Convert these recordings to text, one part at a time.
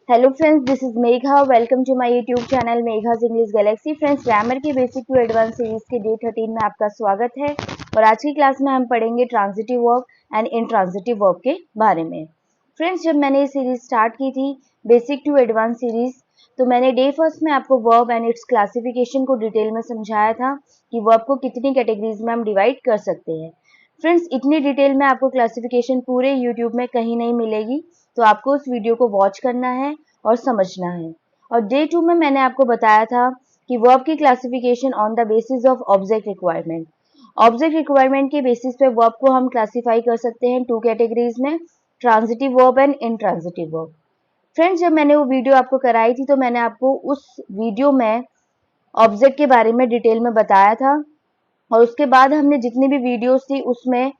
Hello friends, this is Megha. Welcome to my YouTube channel Megha's English Galaxy. Friends, grammar की basic to advance series के day 13 में आपका स्वागत है। और आज की क्लास में हम पढ़ेंगे transitive verb and intransitive verb के बारे में। फ्रेंड्स, जब मैंने ये सीरीज स्टार्ट की थी बेसिक टू एडवांस सीरीज, तो मैंने डे फर्स्ट में आपको वर्ब एंड इट्स क्लासिफिकेशन को डिटेल में समझाया था कि वर्ब को कितनी कैटेगरीज में हम डिवाइड कर सकते हैं। फ्रेंड्स, इतनी डिटेल में आपको क्लासिफिकेशन पूरे यूट्यूब में कहीं नहीं मिलेगी, तो आपको उस वीडियो को वॉच करना है और समझना है। और डे 2 में मैंने आपको बताया था कि वर्ब की classification on the basis of object requirement. Object requirement के बेसिस पे वर्ब को हम क्लासिफाई कर सकते हैं टू कैटेगरीज में, transitive verb and intransitive verb. Friends, जब मैंने वो वीडियो आपको कराई थी तो मैंने आपको उस वीडियो में ऑब्जेक्ट के बारे में डिटेल में बताया था, और उसके बाद हमने जितनी भी वीडियोस थी उसमें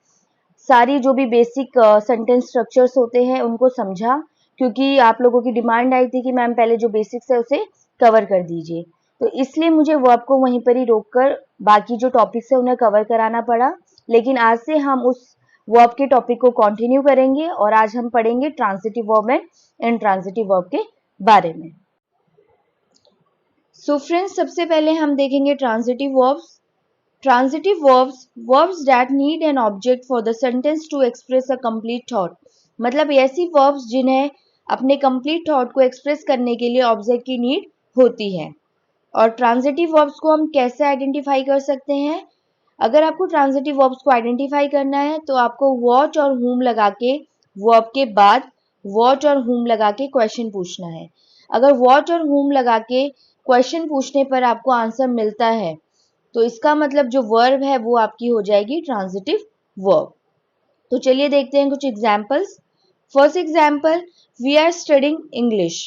सारी जो भी बेसिक सेंटेंस स्ट्रक्चर्स होते हैं उनको समझा, क्योंकि आप लोगों की डिमांड आई थी कि मैम पहले जो बेसिक्स है उसे कवर कर दीजिए। तो इसलिए मुझे वर्ब को वहीं पर ही रोककर बाकी जो टॉपिक्स है उन्हें कवर कराना पड़ा। लेकिन आज से हम उस वर्ब के टॉपिक को कंटिन्यू करेंगे और आज हम पढ़ेंगे transitive verb and intransitive verb के बारे में। सो फ्रेंड्स, सबसे पहले हम देखेंगे transitive verbs. Transitive verbs that need an object for the sentence to express a complete thought। मतलब ऐसी verbs जिन्हें अपने complete thought को express करने के लिए object की need होती है। और transitive verbs को हम कैसे identify कर सकते हैं? अगर आपको transitive verbs को identify करना है तो आपको what और whom लगा के verb के बाद what और whom लगा के question पूछना है। अगर what और whom लगा के question पूछने पर आपको आंसर मिलता है तो इसका मतलब जो वर्ब है वो आपकी हो जाएगी ट्रांजिटिव वर्ब। तो चलिए देखते हैं कुछ examples. First example, we are studying English.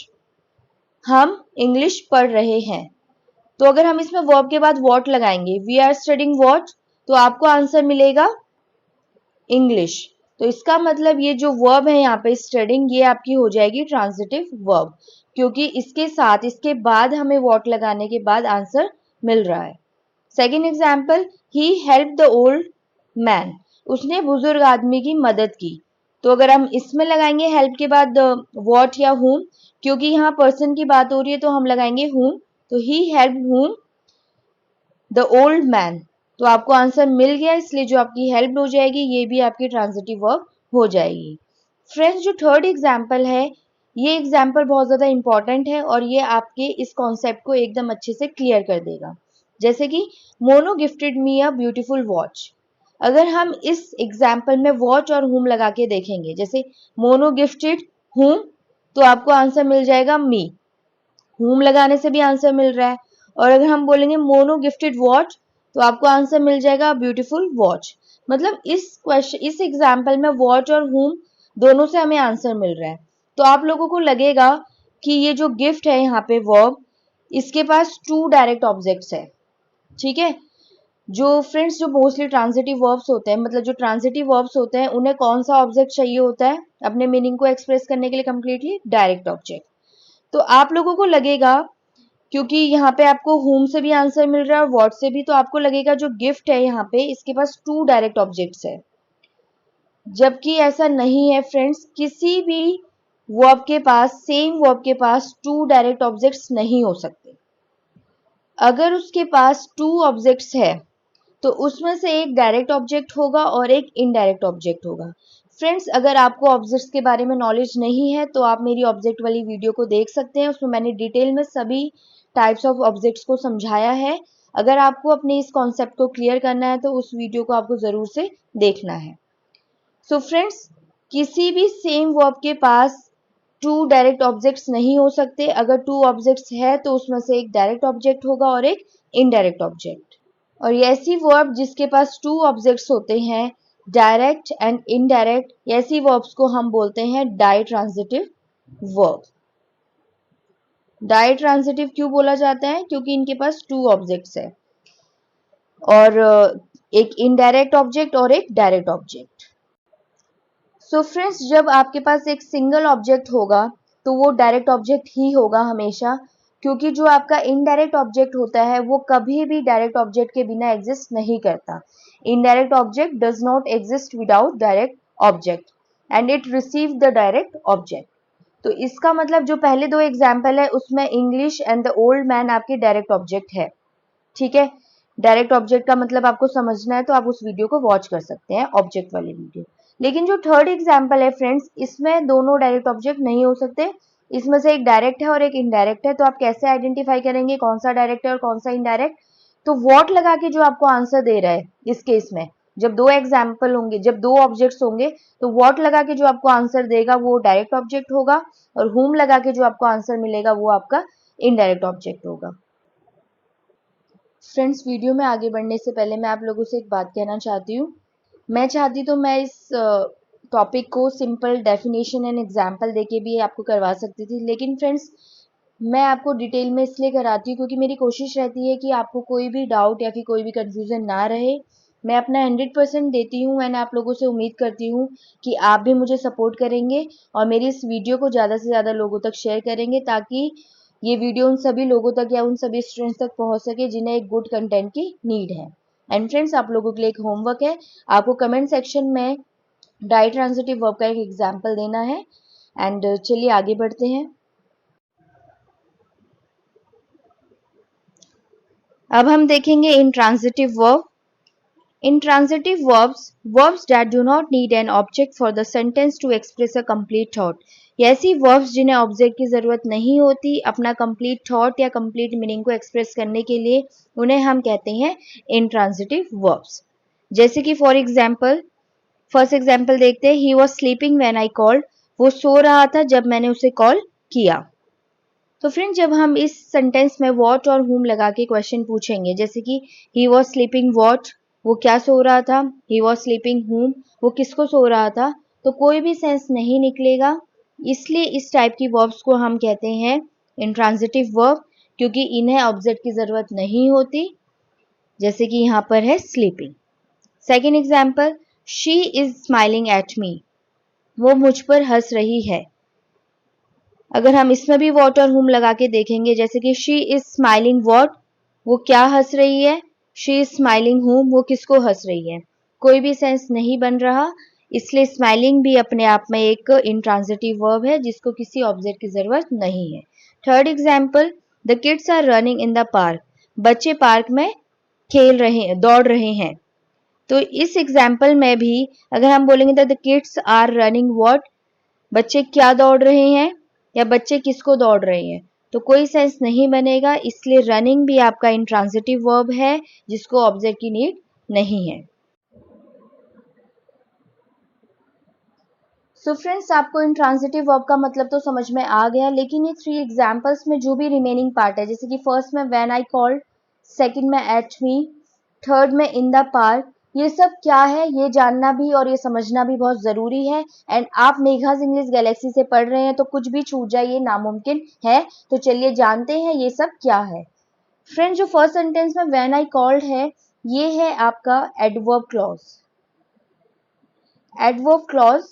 हम इंग्लिश पढ़ रहे हैं। तो अगर हम इसमें वर्ब के बाद व्हाट लगाएंगे, वी आर स्टडिंग व्हाट, तो आपको आंसर मिलेगा इंग्लिश। तो इसका मतलब ये जो वर्ब है यहाँ पे स्टडिंग, ये आपकी हो जाएगी ट्रांजिटिव वर्ब, क्योंकि इसके साथ इसके बाद हमें व्हाट लगाने के बाद आंसर मिल रहा है। Second example, he help the old man. उसने बुजुर्ग आदमी की मदद की। तो अगर हम इसमें लगाएंगे हेल्प के बाद व्हाट या whom, क्योंकि यहाँ पर्सन की बात हो रही है तो हम लगाएंगे whom। तो ही help whom the old man, तो आपको आंसर मिल गया, इसलिए जो आपकी हेल्प हो जाएगी ये भी आपकी ट्रांजिटिव वर्ब हो जाएगी। फ्रेंड्स, जो थर्ड एग्जाम्पल है, ये एग्जाम्पल बहुत ज़्यादा इंपॉर्टेंट है और ये आपके इस कॉन्सेप्ट को एकदम अच्छे से क्लियर कर देगा। जैसे कि mono gifted me a beautiful watch. अगर हम इस एग्जाम्पल में वॉच और हुम लगा के देखेंगे, जैसे मोनो गिफ्टेड हुम, तो आपको आंसर मिल जाएगा मी। हुम लगाने से भी आंसर मिल रहा है। और अगर हम बोलेंगे मोनो गिफ्टेड वॉच, तो आपको आंसर मिल जाएगा ब्यूटीफुल वॉच। मतलब इस एग्जाम्पल में वॉच और हुम दोनों से हमें आंसर मिल रहा है। तो आप लोगों को लगेगा कि ये जो गिफ्ट है यहाँ पे वर्ब, इसके पास टू डायरेक्ट ऑब्जेक्ट्स है। ठीक है, जो फ्रेंड्स जो मोस्टली ट्रांजिटिव वर्ब्स होते हैं, मतलब जो ट्रांजिटिव वर्ब्स होते हैं, उन्हें कौन सा ऑब्जेक्ट चाहिए होता है अपने मीनिंग को एक्सप्रेस करने के लिए? Completely direct object. तो आप लोगों को लगेगा, क्योंकि यहाँ पे आपको होम से भी आंसर मिल रहा है और व्हाट से भी, तो आपको लगेगा जो गिफ्ट है यहाँ पे इसके पास टू डायरेक्ट ऑब्जेक्ट्स है, जबकि ऐसा नहीं है फ्रेंड्स। किसी भी वर्ब के पास, सेम वर्ब के पास टू डायरेक्ट ऑब्जेक्ट्स नहीं हो सकते। अगर उसके पास टू ऑब्जेक्ट्स है तो उसमें से एक डायरेक्ट ऑब्जेक्ट होगा और एक इनडायरेक्ट ऑब्जेक्ट होगा। फ्रेंड्स, अगर आपको ऑब्जेक्ट्स के बारे में नॉलेज नहीं है तो आप मेरी ऑब्जेक्ट वाली वीडियो को देख सकते हैं, उसमें मैंने डिटेल में सभी टाइप्स ऑफ ऑब्जेक्ट्स को समझाया है। अगर आपको अपने इस कॉन्सेप्ट को क्लियर करना है तो उस वीडियो को आपको ज़रूर से देखना है। सो फ्रेंड्स, किसी भी सेम वर्ब के पास टू डायरेक्ट ऑब्जेक्ट्स नहीं हो सकते। अगर टू ऑब्जेक्ट्स है तो उसमें से एक डायरेक्ट ऑब्जेक्ट होगा और एक इनडायरेक्ट ऑब्जेक्ट। और ये ऐसी वर्ब जिसके पास टू ऑब्जेक्ट्स होते हैं, डायरेक्ट एंड इनडायरेक्ट, ऐसी वर्ब्स को हम बोलते हैं ditransitive verb. Ditransitive क्यों बोला जाता है? क्योंकि इनके पास टू ऑब्जेक्ट्स है, और एक इनडायरेक्ट ऑब्जेक्ट और एक डायरेक्ट ऑब्जेक्ट। सो फ्रेंड्स, जब आपके पास एक सिंगल ऑब्जेक्ट होगा तो वो डायरेक्ट ऑब्जेक्ट ही होगा हमेशा, क्योंकि जो आपका इनडायरेक्ट ऑब्जेक्ट होता है वो कभी भी डायरेक्ट ऑब्जेक्ट के बिना एग्जिस्ट नहीं करता। Indirect object does not exist without direct object and it receive the direct object. तो इसका मतलब जो पहले दो एग्जाम्पल है उसमें English and the old man आपकी डायरेक्ट ऑब्जेक्ट है, ठीक है। डायरेक्ट ऑब्जेक्ट का मतलब आपको समझना है तो आप उस वीडियो को वॉच कर सकते हैं, ऑब्जेक्ट वाली वीडियो। लेकिन जो थर्ड एग्जाम्पल है फ्रेंड्स, इसमें दोनों डायरेक्ट ऑब्जेक्ट नहीं हो सकते, इसमें से एक डायरेक्ट है और एक इनडायरेक्ट है। तो आप कैसे आइडेंटिफाई करेंगे कौन सा डायरेक्ट है और कौन सा इनडायरेक्ट? तो वॉट लगा के जो आपको आंसर दे रहा है इस केस में, जब दो एग्जाम्पल होंगे, जब दो ऑब्जेक्ट्स होंगे, तो वॉट लगा के जो आपको आंसर देगा वो डायरेक्ट ऑब्जेक्ट होगा, और हुम लगा के जो आपको आंसर मिलेगा वो आपका इनडायरेक्ट ऑब्जेक्ट होगा। फ्रेंड्स, वीडियो में आगे बढ़ने से पहले मैं आप लोगों से एक बात कहना चाहती हूँ। मैं चाहती तो मैं इस टॉपिक को सिंपल डेफिनेशन एंड एग्जाम्पल देके भी आपको करवा सकती थी, लेकिन फ्रेंड्स मैं आपको डिटेल में इसलिए कराती हूँ क्योंकि मेरी कोशिश रहती है कि आपको कोई भी डाउट या फिर कोई भी कंफ्यूजन ना रहे। मैं अपना 100% देती हूँ एंड आप लोगों से उम्मीद करती हूँ कि आप भी मुझे सपोर्ट करेंगे और मेरी इस वीडियो को ज़्यादा से ज़्यादा लोगों तक शेयर करेंगे, ताकि ये वीडियो उन सभी लोगों तक या उन सभी स्टूडेंट्स तक पहुंच सके जिन्हें एक गुड कंटेंट की नीड है। एंड फ्रेंड्स, आप लोगों के लिए एक होमवर्क है, आपको कमेंट सेक्शन में डाई ट्रांजिटिव वर्ब का एक एग्जाम्पल देना है। एंड चलिए आगे बढ़ते हैं। अब हम देखेंगे intransitive verb. Intransitive verbs, verbs that do not need an object for the sentence to express a complete thought. ये ऐसी verbs जिन्हें ऑब्जेक्ट की जरूरत नहीं होती अपना कंप्लीट थॉट या कंप्लीट मीनिंग को एक्सप्रेस करने के लिए, उन्हें हम कहते हैं intransitive verbs. जैसे कि फॉर एग्जाम्पल, फर्स्ट एग्जाम्पल देखते हैं, he was sleeping when I called, वो सो रहा था जब मैंने उसे कॉल किया। तो फ्रेंड, जब हम इस सेंटेंस में वॉट और हुम लगा के क्वेश्चन पूछेंगे, जैसे कि ही वॉज स्लीपिंग वॉट, वो क्या सो रहा था, ही वॉज स्लीपिंग हुम, वो किसको सो रहा था, तो कोई भी सेंस नहीं निकलेगा। इसलिए इस टाइप की वर्ब्स को हम कहते हैं इंट्रांजिटिव वर्ब, क्योंकि इन्हें ऑब्जेक्ट की जरूरत नहीं होती, जैसे कि यहाँ पर है sleeping. Second example, she is smiling at me, वो मुझ पर हंस रही है। अगर हम इसमें भी वॉट और हुम लगा के देखेंगे, जैसे कि शी इज स्माइलिंग वॉट, वो क्या हंस रही है, शी इज स्माइलिंग हुम, वो किसको हंस रही है, कोई भी सेंस नहीं बन रहा। इसलिए स्माइलिंग भी अपने आप में एक इंट्रांजिटिव वर्ब है जिसको किसी ऑब्जेक्ट की जरूरत नहीं है। Third example, the kids are running in the park, बच्चे पार्क में खेल रहे हैं, दौड़ रहे हैं। तो इस एग्जाम्पल में भी अगर हम बोलेंगे the kids are running what, बच्चे क्या दौड़ रहे हैं या बच्चे किसको दौड़ रहे हैं, तो कोई सेंस नहीं बनेगा। इसलिए रनिंग भी आपका इंट्रांजिटिव वर्ब है जिसको ऑब्जेक्ट की नीड नहीं है। सो फ्रेंड्स, आपको इंट्रांजिटिव वर्ब का मतलब तो समझ में आ गया, लेकिन ये थ्री एग्जाम्पल्स में जो भी रिमेनिंग पार्ट है, जैसे कि फर्स्ट में व्हेन आई कॉल्ड, सेकंड में एट मी, थर्ड में इन द पार्क, ये सब क्या है ये जानना भी और ये समझना भी बहुत जरूरी है। एंड आप मेघाज इंग्लिश गैलेक्सी से पढ़ रहे हैं तो कुछ भी छूट जाए ये नामुमकिन है। तो चलिए जानते हैं ये सब क्या है। फ्रेंड्स, जो फर्स्ट सेंटेंस में व्हेन आई कॉल्ड है, ये है आपका एडवर्ब क्लॉज। एडवर्ब क्लॉज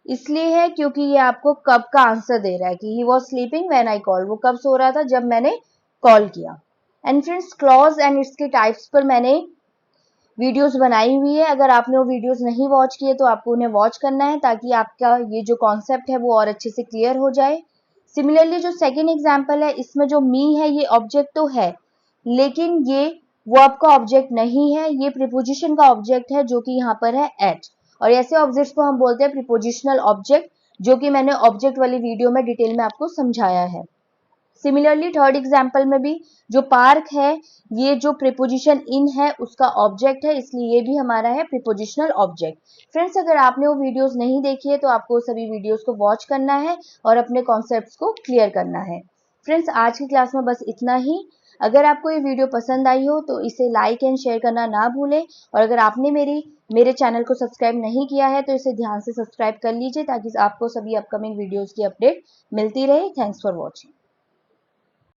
इसलिए है क्योंकि ये आपको कब का आंसर दे रहा है कि he was sleeping when I called, वो कब सो रहा था जब मैंने कॉल किया। एंड फ्रेंड्स, क्लॉज एंड इसके टाइप्स पर मैंने वीडियोस बनाई हुई है, अगर आपने वो वीडियोस नहीं वॉच किए तो आपको उन्हें वॉच करना है ताकि आपका ये जो कॉन्सेप्ट है वो और अच्छे से क्लियर हो जाए। सिमिलरली जो सेकेंड एग्जाम्पल है, इसमें जो मी है ये ऑब्जेक्ट तो है, लेकिन ये वर्ब का ऑब्जेक्ट नहीं है, ये प्रीपोजिशन का ऑब्जेक्ट है जो कि यहाँ पर है एट। और ऐसे ऑब्जेक्ट्स को हम बोलते हैं प्रीपोजिशनल ऑब्जेक्ट, जो कि मैंने ऑब्जेक्ट वाली वीडियो में डिटेल में आपको समझाया है। सिमिलरली थर्ड एग्जाम्पल में भी जो पार्क है, ये जो प्रीपोजिशन इन है उसका ऑब्जेक्ट है, इसलिए ये भी हमारा है प्रीपोजिशनल ऑब्जेक्ट। फ्रेंड्स, अगर आपने वो वीडियोस नहीं देखी है तो आपको सभी वीडियोस को वॉच करना है और अपने कॉन्सेप्ट्स को क्लियर करना है। फ्रेंड्स, आज की क्लास में बस इतना ही। अगर आपको ये वीडियो पसंद आई हो तो इसे लाइक एंड शेयर करना ना भूलें, और अगर आपने मेरे चैनल को सब्सक्राइब नहीं किया है तो इसे ध्यान से सब्सक्राइब कर लीजिए ताकि आपको सभी अपकमिंग वीडियोस की अपडेट मिलती रहे। Thanks for watching.